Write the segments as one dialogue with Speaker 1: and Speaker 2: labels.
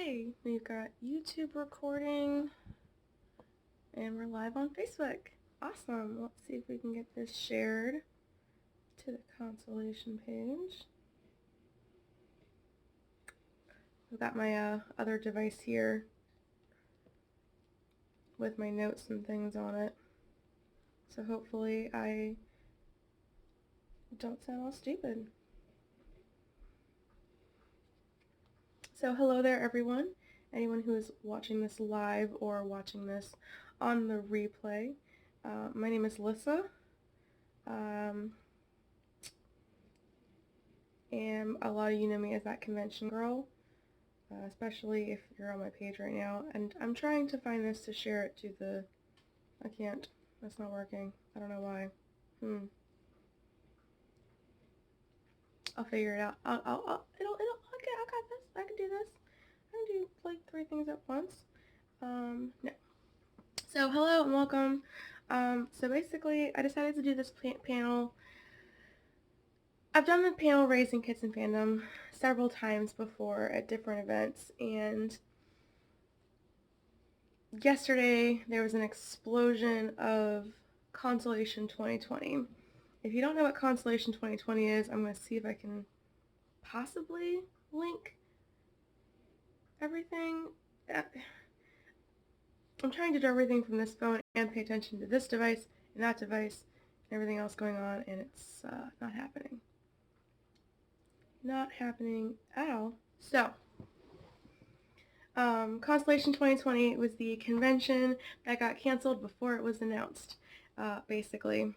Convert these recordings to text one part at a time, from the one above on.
Speaker 1: Okay, we've got YouTube recording and we're live on Facebook. Awesome. Let's see if we can get this shared to the Concellation page. I've got my other device here with my notes and things on it. So hopefully I don't sound all stupid. So hello there everyone. Anyone who is watching this live or watching this on the replay. My name is Lissa. And a lot of you know me as that convention girl, especially if you're on my page right now. And I'm trying to find this to share it to the... I can't. That's not working. I don't know why. I'll figure it out. Okay, I got this. I can do this. I can do like 3 things at once. No. So hello and welcome. So basically, I decided to do this panel. I've done the panel Raising Kids in Fandom several times before at different events, and yesterday there was an explosion of Concellation 2020. If you don't know what Concellation 2020 is, I'm going to see if I can possibly link everything. I'm trying to do everything from this phone and pay attention to this device and that device and everything else going on, and it's not happening. Not happening at all. So, Concellation 2020 was the convention that got canceled before it was announced, basically.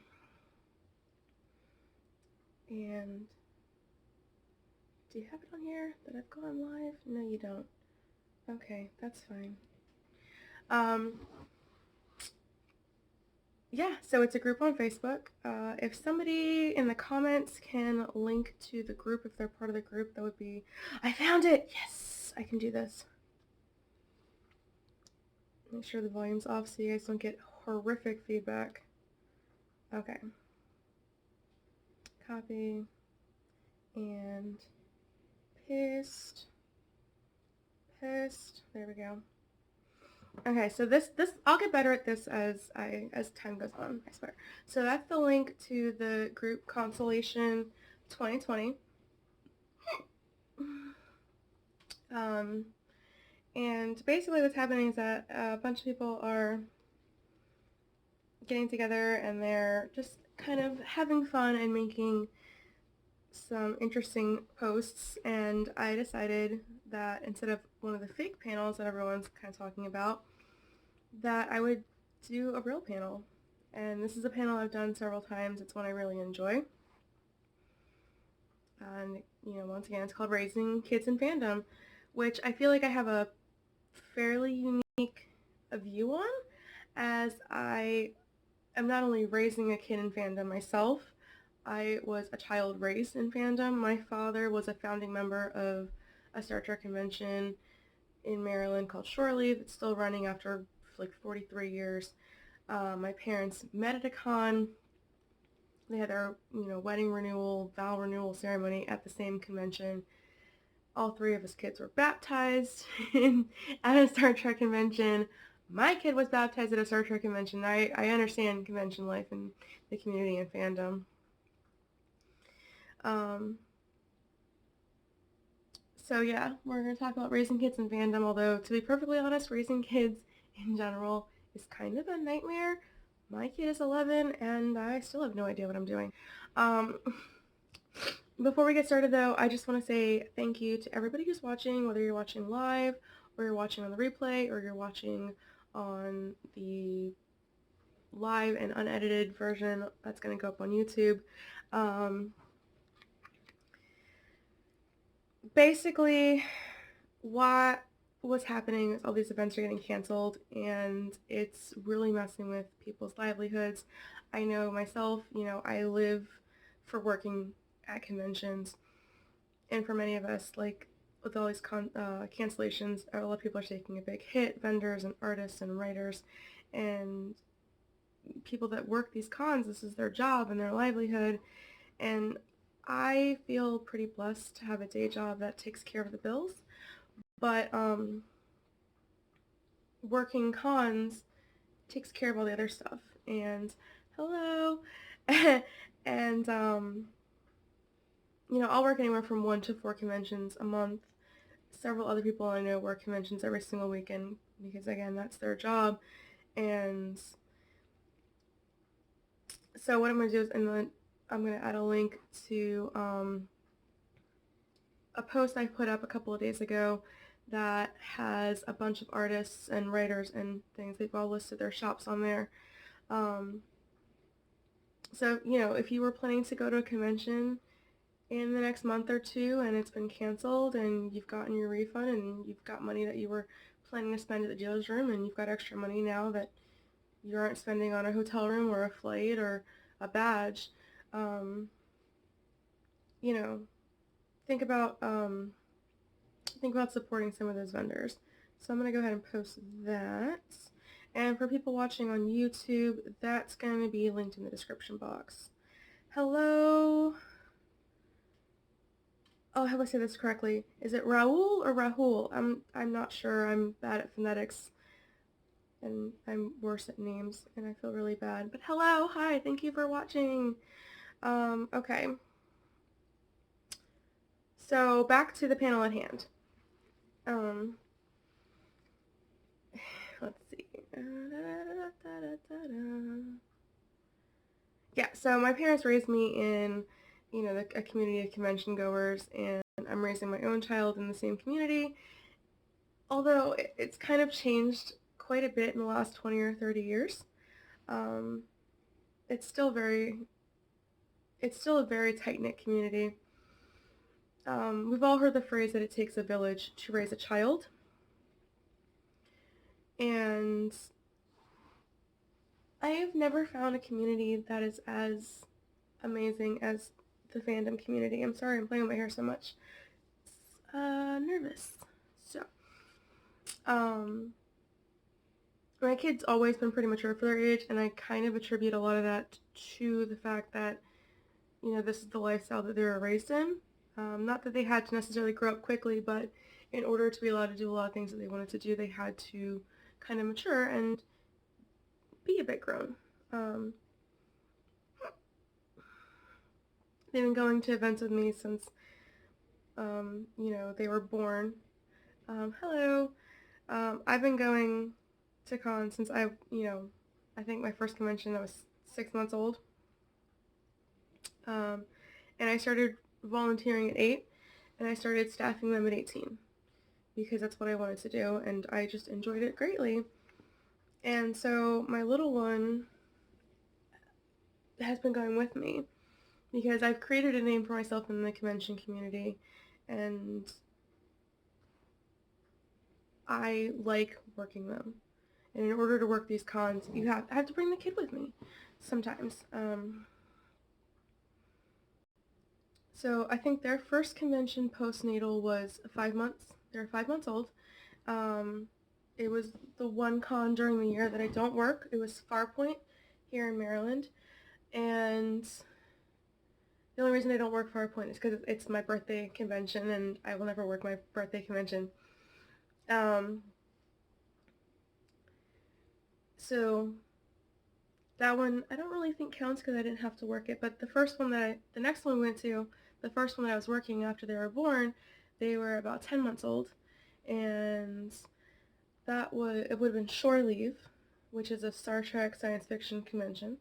Speaker 1: And do you have it on here that I've gone live? No, you don't. Okay, that's fine. Yeah, so it's a group on Facebook. If somebody in the comments can link to the group, if they're part of the group, that would be... I found it! Yes! I can do this. Make sure the volume's off so you guys don't get horrific feedback. Okay. Copy. And paste. Paste. There we go. Okay, so this I'll get better at this as time goes on, I swear. So that's the link to the group Concellation 2020. And basically what's happening is that a bunch of people are getting together and they're just kind of having fun and making some interesting posts, and I decided that instead of one of the fake panels that everyone's kind of talking about, that I would do a real panel. And this is a panel I've done several times. It's one I really enjoy. And, you know, once again, it's called Raising Kids in Fandom, which I feel like I have a fairly unique view on, as I am not only raising a kid in fandom myself, I was a child raised in fandom. My father was a founding member of a Star Trek convention in Maryland called Shore Leave. It's still running after like 43 years. My parents met at a con. They had their, wedding renewal, vow renewal ceremony at the same convention. All 3 of us kids were baptized at a Star Trek convention. My kid was baptized at a Star Trek convention. I understand convention life and the community and fandom. So yeah, we're going to talk about raising kids in fandom, although to be perfectly honest, raising kids in general is kind of a nightmare. My kid is 11 and I still have no idea what I'm doing. Before we get started though, I just want to say thank you to everybody who's watching, whether you're watching live or you're watching on the replay or you're watching on the live and unedited version that's going to go up on YouTube. Basically, what was happening is all these events are getting canceled, and it's really messing with people's livelihoods. I know myself, I live for working at conventions, and for many of us, like with all these cancellations, a lot of people are taking a big hit, vendors and artists and writers, and people that work these cons, this is their job and their livelihood, and I feel pretty blessed to have a day job that takes care of the bills, but working cons takes care of all the other stuff. And hello, and I'll work anywhere from 1 to 4 conventions a month. Several other people I know work conventions every single weekend because, again, that's their job. And so what I'm going to do is I'm going to add a link to a post I put up a couple of days ago that has a bunch of artists and writers and things. They've all listed their shops on there. So, if you were planning to go to a convention in the next month or two and it's been canceled and you've gotten your refund and you've got money that you were planning to spend at the dealer's room and you've got extra money now that you aren't spending on a hotel room or a flight or a badge, think about supporting some of those vendors. So I'm going to go ahead and post that. And for people watching on YouTube, that's going to be linked in the description box. Hello. Oh, how do I say this correctly? Is it Raul or Rahul? I'm not sure. I'm bad at phonetics. And I'm worse at names, and I feel really bad. But hello, hi, thank you for watching. Okay. So back to the panel at hand. Let's see. Yeah, so my parents raised me in, a community of convention goers, and I'm raising my own child in the same community. Although it's kind of changed quite a bit in the last 20 or 30 years. It's still a very tight-knit community. We've all heard the phrase that it takes a village to raise a child. And I have never found a community that is as amazing as the fandom community. I'm sorry, I'm playing with my hair so much. It's nervous. So, my kid's always been pretty mature for their age, and I kind of attribute a lot of that to the fact that, this is the lifestyle that they were raised in. Not that they had to necessarily grow up quickly, but in order to be allowed to do a lot of things that they wanted to do, they had to kind of mature and be a bit grown. They've been going to events with me since, they were born. Hello. I've been going to cons since I think my first convention I was 6 months old. And I started volunteering at 8, and I started staffing them at 18 because that's what I wanted to do, and I just enjoyed it greatly. And so my little one has been going with me because I've created a name for myself in the convention community, and I like working them. And in order to work these cons, I have to bring the kid with me sometimes. So I think their first convention postnatal was 5 months. They're 5 months old. It was the one con during the year that I don't work. It was Farpoint here in Maryland. And the only reason I don't work Farpoint is because it's my birthday convention, and I will never work my birthday convention. So that one I don't really think counts because I didn't have to work it, but the next one we went to, the first one that I was working after they were born, they were about 10 months old, and it would have been Shore Leave, which is a Star Trek science fiction convention.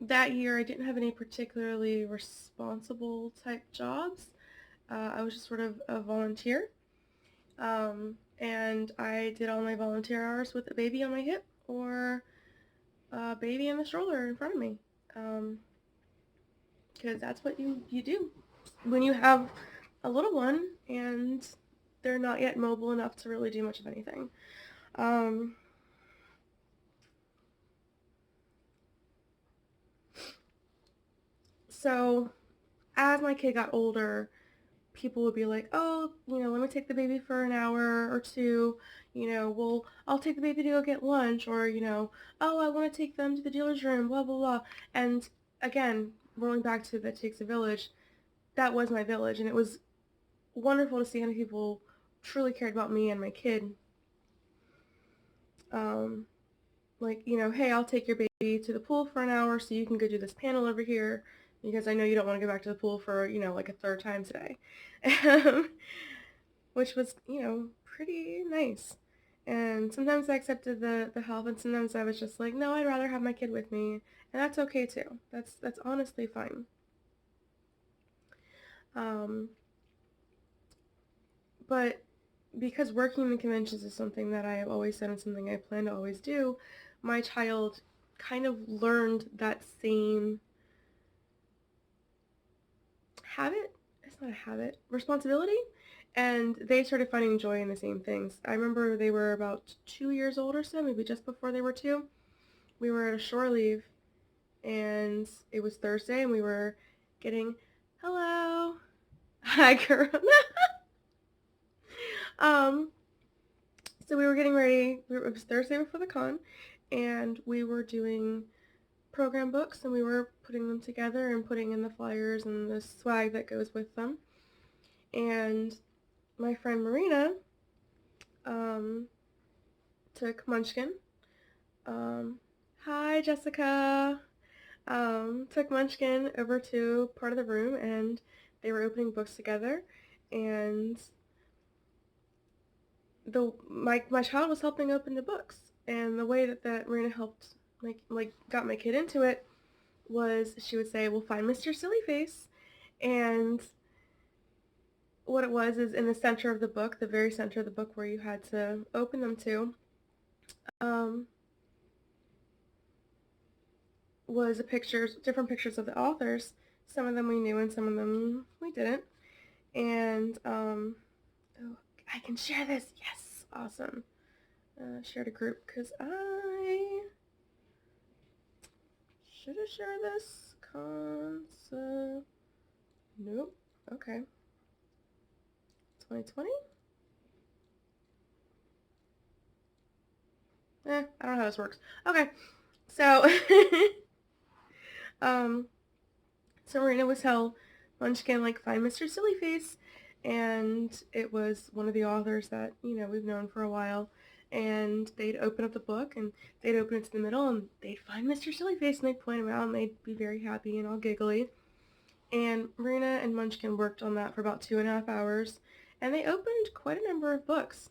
Speaker 1: That year I didn't have any particularly responsible type jobs. I was just sort of a volunteer, and I did all my volunteer hours with a baby on my hip or a baby in the stroller in front of me, because that's what you do when you have a little one and they're not yet mobile enough to really do much of anything. So as my kid got older, people would be like, oh, let me take the baby for an hour or two, I'll take the baby to go get lunch, or, oh, I want to take them to the dealer's room, blah, blah, blah. And again, rolling back to that takes a village, that was my village, and it was wonderful to see how many people truly cared about me and my kid. Like, hey, I'll take your baby to the pool for an hour so you can go do this panel over here because I know you don't want to go back to the pool for, like a third time today. Which was, pretty nice. And sometimes I accepted the help, and sometimes I was just like, no, I'd rather have my kid with me, and that's okay too. That's honestly fine. But because working in the conventions is something that I have always said and something I plan to always do, my child kind of learned that same habit. It's not a habit, responsibility. And they started finding joy in the same things. I remember they were about 2 years old or so, maybe just before they were 2. We were at a shore leave, and it was Thursday, and we were getting, hello, hi, Corona. So we were getting ready. It was Thursday before the con, and we were doing program books, and we were putting them together and putting in the flyers and the swag that goes with them. And my friend Marina took Munchkin. Hi, Jessica. Took Munchkin over to part of the room, and they were opening books together, and my child was helping open the books, and the way that Marina helped got my kid into it was she would say, "We'll find Mr. Sillyface," and what it was is in the center of the book, the very center of the book where you had to open them to, was different pictures of the authors. Some of them we knew and some of them we didn't. And oh, I can share this. Yes, awesome. Shared a group because I should have shared this concept. Nope. Okay. 2020? I don't know how this works. Okay. So, so Marina was tell Munchkin, find Mr. Sillyface, and it was one of the authors that, we've known for a while, and they'd open up the book, and they'd open it to the middle, and they'd find Mr. Sillyface, and they'd point him out, and they'd be very happy and all giggly, and Marina and Munchkin worked on that for about 2.5 hours, and they opened quite a number of books,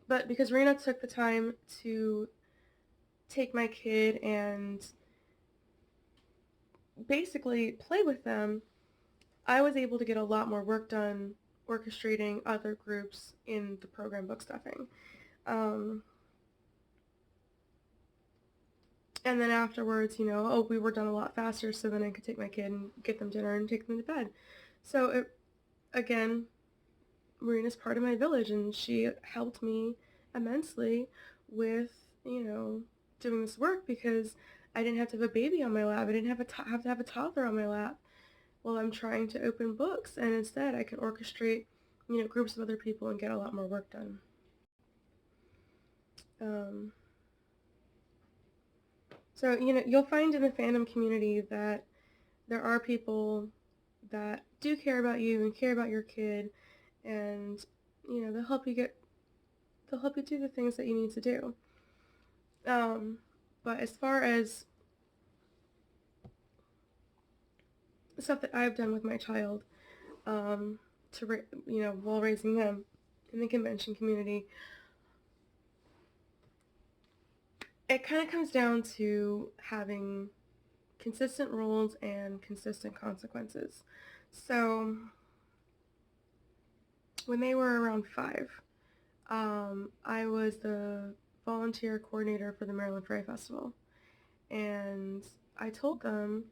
Speaker 1: but because Marina took the time to take my kid and basically play with them, I was able to get a lot more work done orchestrating other groups in the program book stuffing. And then afterwards, we were done a lot faster, so then I could take my kid and get them dinner and take them to bed. So, again, Marina's part of my village, and she helped me immensely with, doing this work because I didn't have to have a baby on my lap. I didn't have to have a toddler on my lap while I'm trying to open books, and instead I can orchestrate, groups of other people and get a lot more work done. So, you'll find in the fandom community that there are people that do care about you and care about your kid, and, they'll help you do the things that you need to do. But as far as the stuff that I've done with my child, while raising them in the convention community, it kind of comes down to having consistent rules and consistent consequences. So when they were around 5, I was the volunteer coordinator for the Maryland Fairy Festival, and I told them,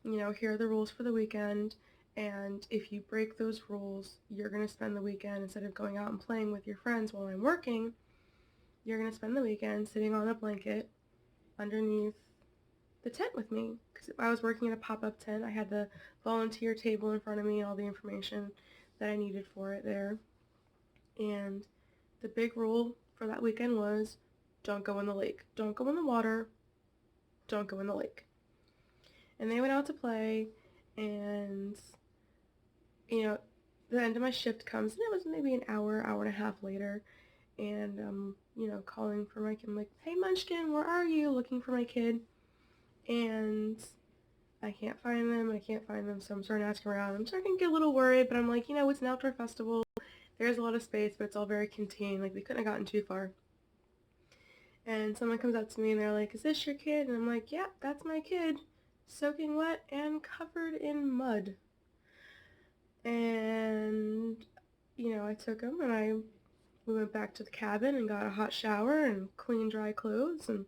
Speaker 1: here are the rules for the weekend, and if you break those rules, you're going to spend the weekend, instead of going out and playing with your friends while I'm working, you're going to spend the weekend sitting on a blanket underneath the tent with me. Because I was working in a pop-up tent, I had the volunteer table in front of me and all the information that I needed for it there. And the big rule for that weekend was, don't go in the lake. Don't go in the water. Don't go in the lake. And they went out to play, and, the end of my shift comes, and it was maybe an hour, hour and a half later, and calling for my kid. I'm like, hey Munchkin, where are you? Looking for my kid, and I can't find them. I can't find them, so I'm starting asking around. I'm starting to get a little worried, but I'm like, it's an outdoor festival. There's a lot of space, but it's all very contained. Like, we couldn't have gotten too far. And someone comes up to me and they're like, is this your kid? And I'm like, yeah, that's my kid, soaking wet and covered in mud. And I took him and we went back to the cabin and got a hot shower and clean dry clothes, and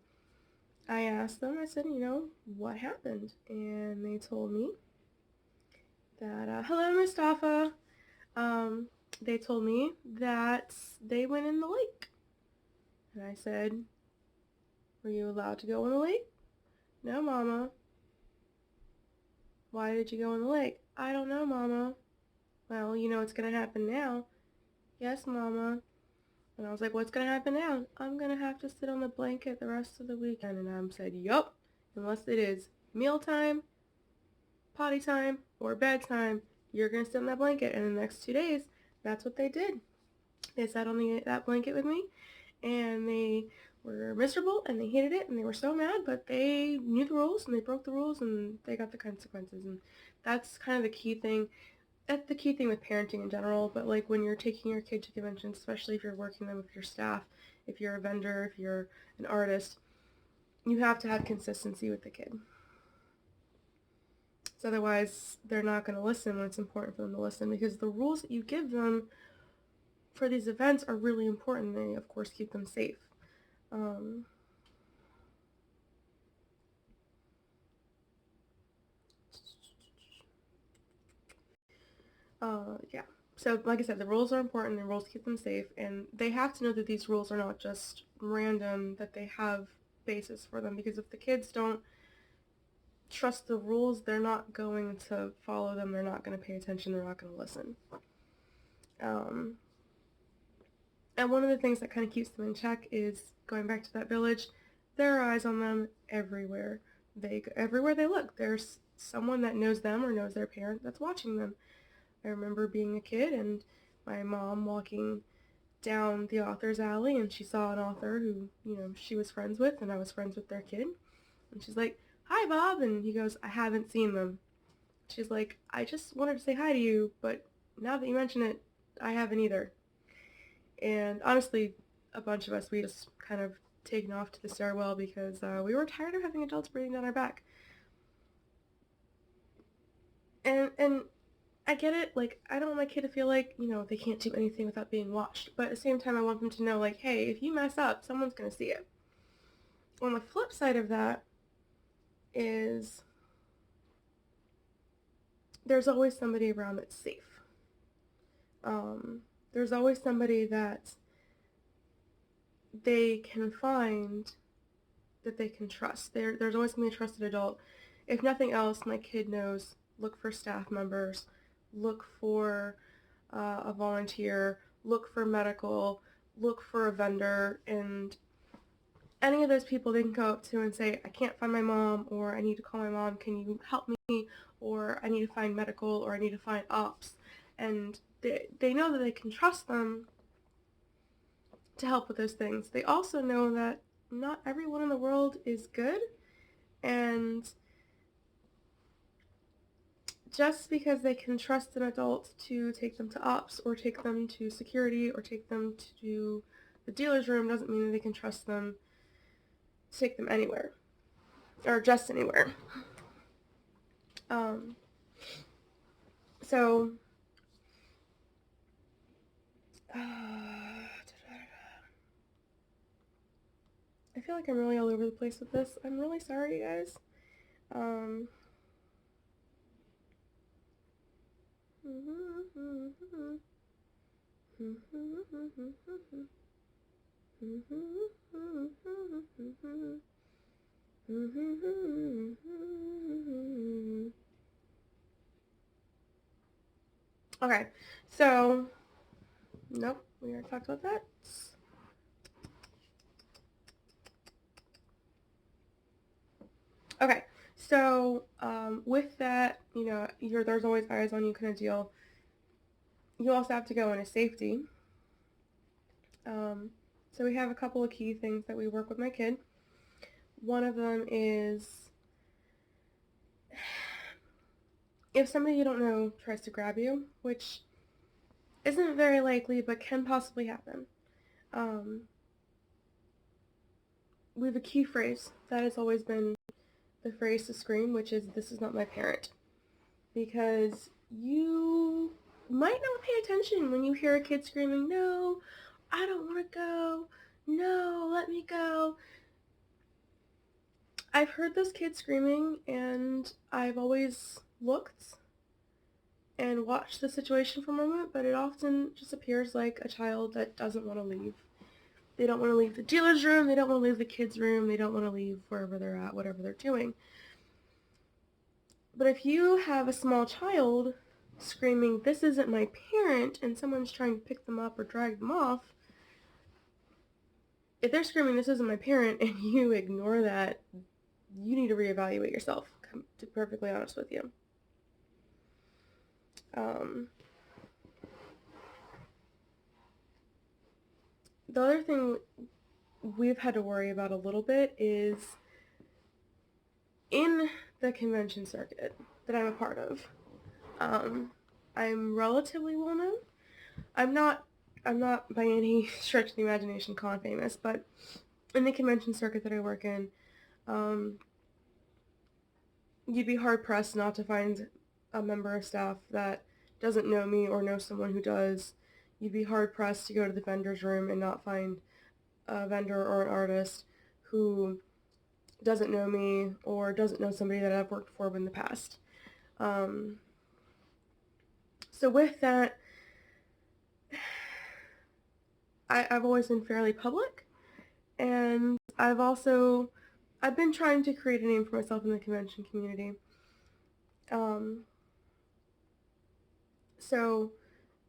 Speaker 1: I asked them, I said, what happened? And they told me that, hello Mustafa, they told me that they went in the lake. And I said, were you allowed to go in the lake? No, Mama. Why did you go in the lake? I don't know, Mama. Well, what's gonna happen now. Yes, Mama. And I was like, what's gonna happen now? I'm gonna have to sit on the blanket the rest of the weekend. And I said, yup, unless it is mealtime, potty time, or bedtime, you're gonna sit on that blanket. And the next 2 days, that's what they did. They sat on that blanket with me, and they were miserable, and they hated it, and they were so mad, but they knew the rules, and they broke the rules, and they got the consequences. And that's kind of the key thing. That's the key thing with parenting in general, but like when you're taking your kid to conventions, especially if you're working them with your staff, if you're a vendor, if you're an artist, you have to have consistency with the kid. So otherwise, they're not going to listen when it's important for them to listen, because the rules that you give them for these events are really important. They, of course, keep them safe. Yeah. So, like I said, the rules are important. The rules keep them safe, and they have to know that these rules are not just random, that they have basis for them, because if the kids don't trust the rules, they're not going to follow them, they're not going to pay attention, they're not going to listen. And one of the things that kind of keeps them in check is, going back to that village, there are eyes on them everywhere. Everywhere they look, there's someone that knows them or knows their parent that's watching them. I remember being a kid and my mom walking down the author's alley, and she saw an author who, she was friends with, and I was friends with their kid. And she's like, hi, Bob. And he goes, I haven't seen them. She's like, I just wanted to say hi to you, but now that you mention it, I haven't either. And honestly, a bunch of us, we just kind of taken off to the stairwell because we were tired of having adults breathing down our back. And I get it, like, I don't want my kid to feel like, they can't do anything without being watched. But at the same time, I want them to know, like, hey, if you mess up, someone's going to see it. On the flip side of that is there's always somebody around that's safe. There's always somebody that they can find that they can trust. There's always going to be a trusted adult. If nothing else, my kid knows, look for staff members, look for a volunteer, look for medical, look for a vendor, and any of those people they can go up to and say, I can't find my mom, or I need to call my mom, can you help me, or I need to find medical, or I need to find ops. And they know that they can trust them to help with those things. They also know that not everyone in the world is good, and just because they can trust an adult to take them to ops, or take them to security, or take them to the dealer's room, doesn't mean that they can trust them to take them anywhere, or just anywhere. So, I feel like I'm really all over the place with this. I'm really sorry, you guys. Okay, so, nope, we already talked about that. Okay, so with that, there's always eyes on you kind of deal. you also have to go into safety. So we have a couple of key things that we work with my kid. One of them is if somebody you don't know tries to grab you, which isn't very likely but can possibly happen, we have a key phrase that has always been the phrase to scream, which is, "This is not my parent." Because you might not pay attention when you hear a kid screaming, "No, I don't want to go. No, let me go." I've heard those kids screaming, and I've always looked and watched the situation for a moment, but it often just appears like a child that doesn't want to leave. They don't want to leave the dealer's room, they don't want to leave the kid's room, they don't want to leave wherever they're at, whatever they're doing. But if you have a small child screaming, "This isn't my parent," and someone's trying to pick them up or drag them off, if they're screaming, "This isn't my parent," and you ignore that, you need to reevaluate yourself, to be perfectly honest with you. The other thing we've had to worry about a little bit is in the convention circuit that I'm a part of. I'm relatively well known. I'm not by any stretch of the imagination con famous, but in the convention circuit that I work in, you'd be hard pressed not to find a member of staff that doesn't know me or know someone who does. You'd be hard pressed to go to the vendor's room and not find a vendor or an artist who doesn't know me or doesn't know somebody that I've worked for in the past. So with that, I've always been fairly public, and I've been trying to create a name for myself in the convention community. So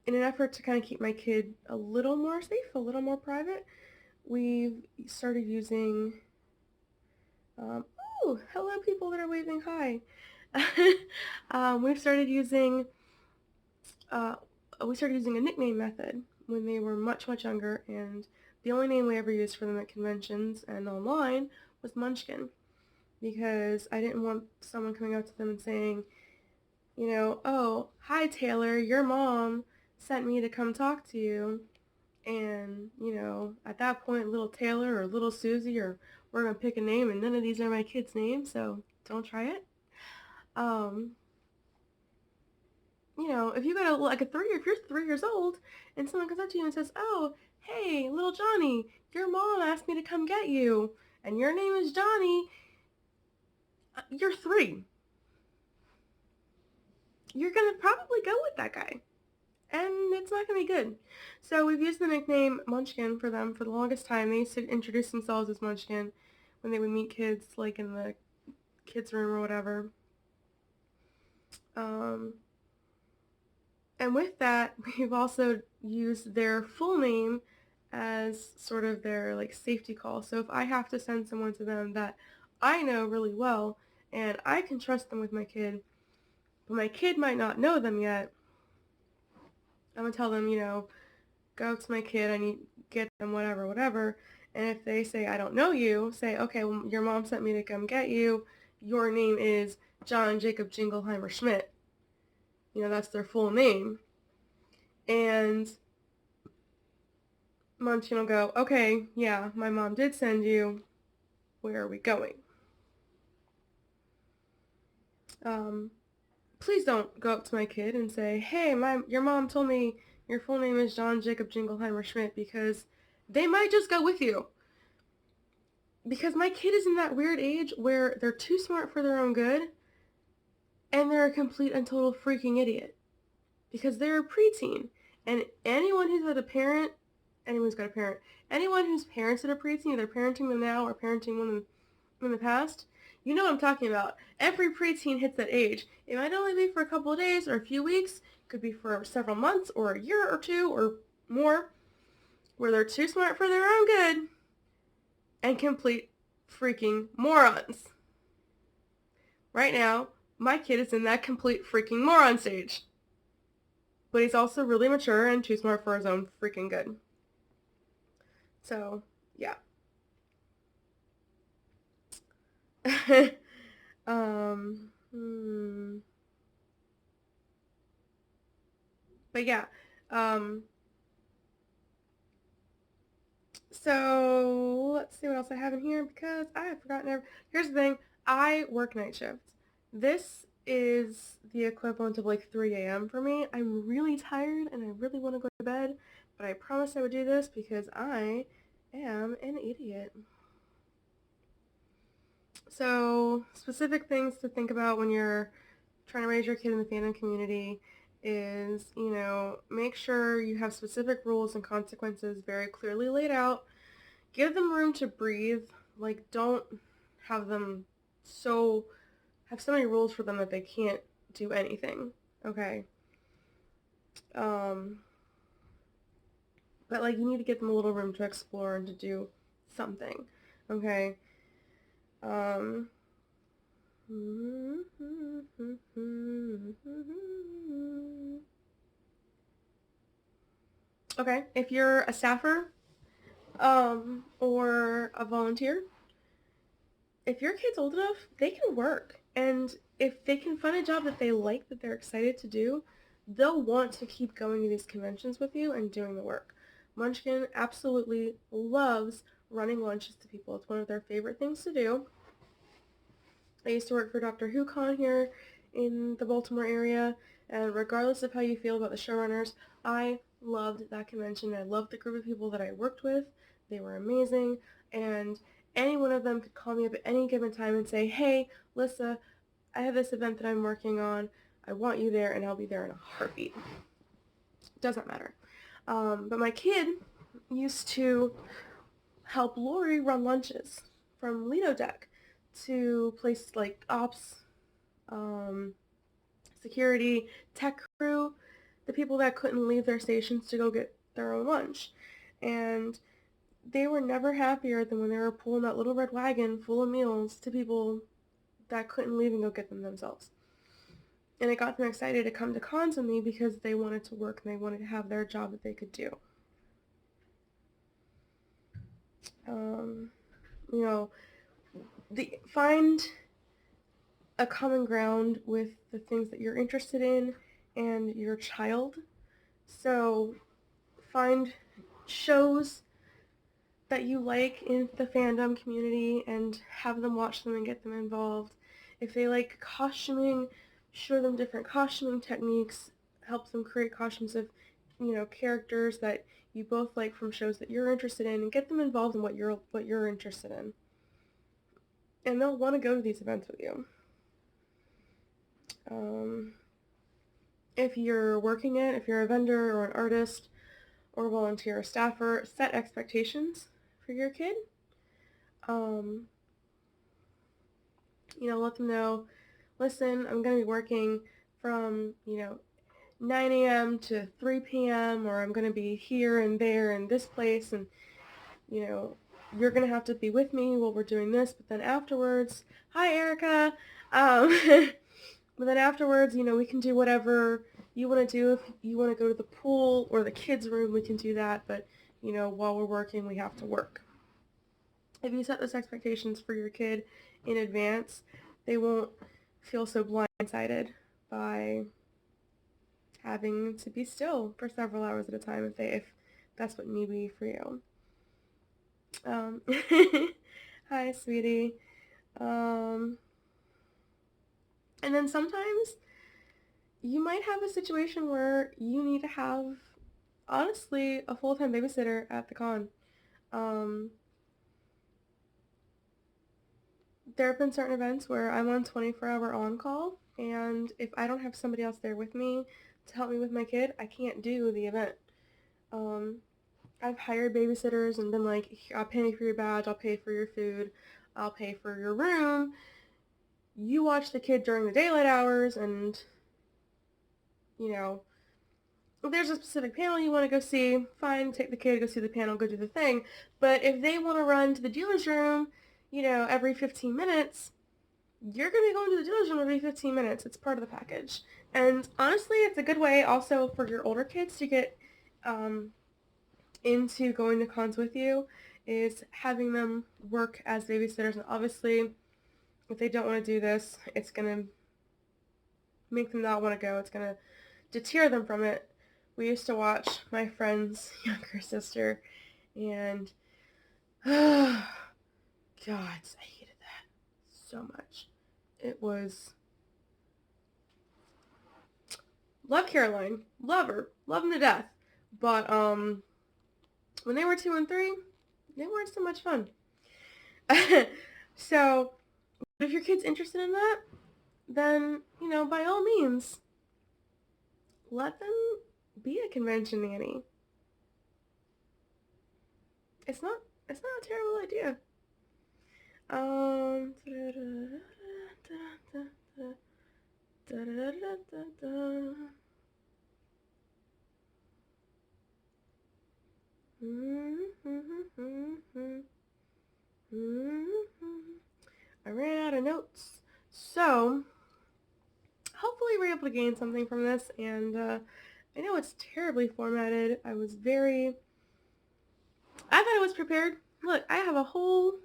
Speaker 1: in an effort to kind of keep my kid a little more safe, a little more private, we've started using, oh, hello people that are waving hi. We've started using, we started using a nickname method when they were much, much younger, and the only name we ever used for them at conventions and online was Munchkin, because I didn't want someone coming up to them and saying, you know, "Oh, hi Taylor, your mom sent me to come talk to you," and, you know, at that point, little Taylor or little Susie, or we're going to pick a name, and none of these are my kids' names, so don't try it. You know, if you got if you're 3 years old and someone comes up to you and says, "Oh, hey, little Johnny, your mom asked me to come get you, and your name is Johnny," you're 3. You're going to probably go with that guy, and it's not going to be good. So we've used the nickname Munchkin for them for the longest time. They used to introduce themselves as Munchkin when they would meet kids, like in the kids' room or whatever. And with that, we've also used their full name as sort of their like safety call. So if I have to send someone to them that I know really well and I can trust them with my kid, but my kid might not know them yet, I'm gonna tell them, you know, go to my kid, I need to get them, whatever. And if they say, "I don't know you," say, "Okay, well, your mom sent me to come get you. Your name is John Jacob Jingleheimer Schmidt." You know, that's their full name. And Munchkin will go, "Okay, yeah, my mom did send you. Where are we going?" Please don't go up to my kid and say, "Hey, your mom told me your full name is John Jacob Jingleheimer Schmidt," because they might just go with you. Because my kid is in that weird age where they're too smart for their own good, and they're a complete and total freaking idiot. Because they're a preteen, and anyone who's got a parent, anyone whose parents that are preteen, either parenting them now or parenting them in the past, you know what I'm talking about. Every preteen hits that age. It might only be for a couple of days or a few weeks, it could be for several months or a year or 2 or more, where they're too smart for their own good and complete freaking morons. Right now, my kid is in that complete freaking moron stage. but he's also really mature and too smart for his own freaking good. So, yeah. um, hmm. But yeah, um, so let's see what else I have in here because I have forgotten. Here's the thing, I work night shifts. This is the equivalent of like 3 a.m. for me. I'm really tired and I really want to go to bed, but I promised I would do this because I am an idiot. So, specific things to think about when you're trying to raise your kid in the fandom community is, make sure you have specific rules and consequences very clearly laid out. Give them room to breathe. Like, don't have them have so many rules for them that they can't do anything. Okay. But like, you need to give them a little room to explore and to do something. Okay. Um, okay, if you're a staffer, or a volunteer, if your kid's old enough, they can work. And if they can find a job that they like, that they're excited to do, they'll want to keep going to these conventions with you and doing the work. Munchkin absolutely loves running lunches to people. It's one of their favorite things to do. I used to work for Doctor Who Con here in the Baltimore area, and regardless of how you feel about the showrunners, I loved that convention. I loved the group of people that I worked with. They were amazing, and any one of them could call me up at any given time and say, hey, Lissa, I have this event that I'm working on. I want you there, and I'll be there in a heartbeat. Doesn't matter. But my kid used to help Lori run lunches from Lido Deck to places like ops, security, tech crew, the people that couldn't leave their stations to go get their own lunch. And they were never happier than when they were pulling that little red wagon full of meals to people that couldn't leave and go get them themselves. And it got them excited to come to cons with me because they wanted to work and they wanted to have their job that they could do. Find a common ground with the things that you're interested in and your child. So find shows that you like in the fandom community and have them watch them and get them involved. If they like costuming, show them different costuming techniques, help them create costumes of, characters that you both like from shows that you're interested in, and get them involved in what you're interested in. And they'll want to go to these events with you. If you're working it, if you're a vendor or an artist or a volunteer or staffer, set expectations for your kid. Let them know, listen, I'm going to be working from, 9 a.m. to 3 p.m. or I'm going to be here and there in this place, and, you're going to have to be with me while we're doing this, but then afterwards, hi, Erica, but then afterwards, we can do whatever you want to do. If you want to go to the pool or the kids' room, we can do that, but, while we're working, we have to work. If you set those expectations for your kid in advance, they won't feel so blindsided by having to be still for several hours at a time if that's what need be for you. Hi, sweetie. And then sometimes you might have a situation where you need to have, honestly, a full-time babysitter at the con. There have been certain events where I'm on 24-hour on-call, and if I don't have somebody else there with me to help me with my kid, I can't do the event. I've hired babysitters and been like, I'll pay for your badge, I'll pay for your food, I'll pay for your room. You watch the kid during the daylight hours, and, if there's a specific panel you want to go see, fine, take the kid, go see the panel, go do the thing. But if they want to run to the dealer's room, every 15 minutes, you're going to be going to the dealer's room every 15 minutes. It's part of the package. And honestly, it's a good way also for your older kids to get into going to cons with you, is having them work as babysitters. And obviously, if they don't want to do this, it's going to make them not want to go. It's going to deter them from it. We used to watch my friend's younger sister, and God, I hated that so much. It was... Love Caroline. Love her. Love them to death. But, when they were 2 and 3, they weren't so much fun. So, if your kid's interested in that, then, you know, by all means, let them be a convention nanny. It's not a terrible idea. I ran out of notes. So, hopefully we're able to gain something from this, and I know it's terribly formatted. I thought I was prepared. Look, I have a whole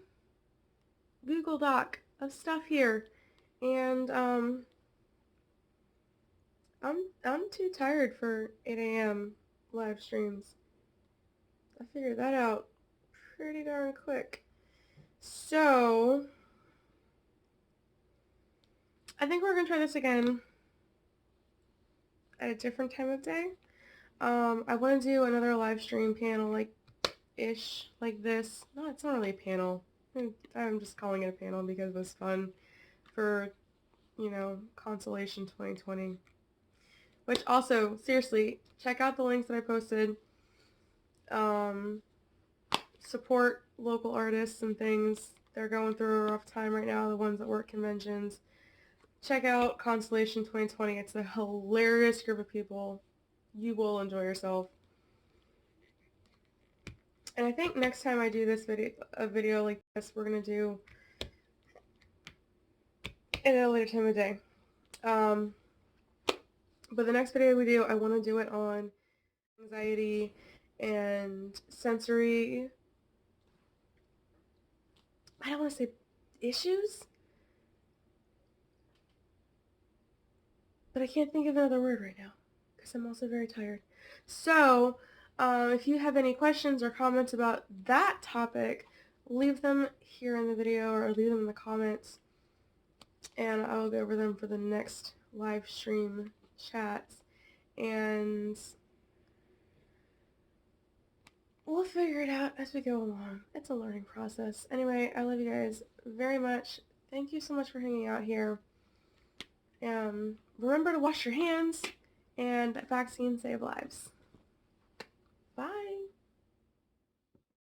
Speaker 1: Google Doc of stuff here, and I'm too tired for 8 a.m. live streams. I figured that out pretty darn quick. So, I think we're going to try this again at a different time of day. I want to do another live stream panel like this. No, it's not really a panel. I'm just calling it a panel because it was fun for, you know, Concellation 2020. Which also, seriously, check out the links that I posted. Support local artists and things. They're going through a rough time right now, the ones that work conventions. Check out Concellation 2020. It's a hilarious group of people. You will enjoy yourself. And I think next time I do a video like this, we're going to do it at a later time of day. But the next video we do, I want to do it on anxiety and sensory, I don't want to say issues, but I can't think of another word right now because I'm also very tired. So, if you have any questions or comments about that topic, leave them here in the video or leave them in the comments, and I'll go over them for the next live stream chats, and we'll figure it out as we go along. It's a learning process. Anyway, I love you guys very much. Thank you so much for hanging out here. Remember to wash your hands, and vaccines save lives.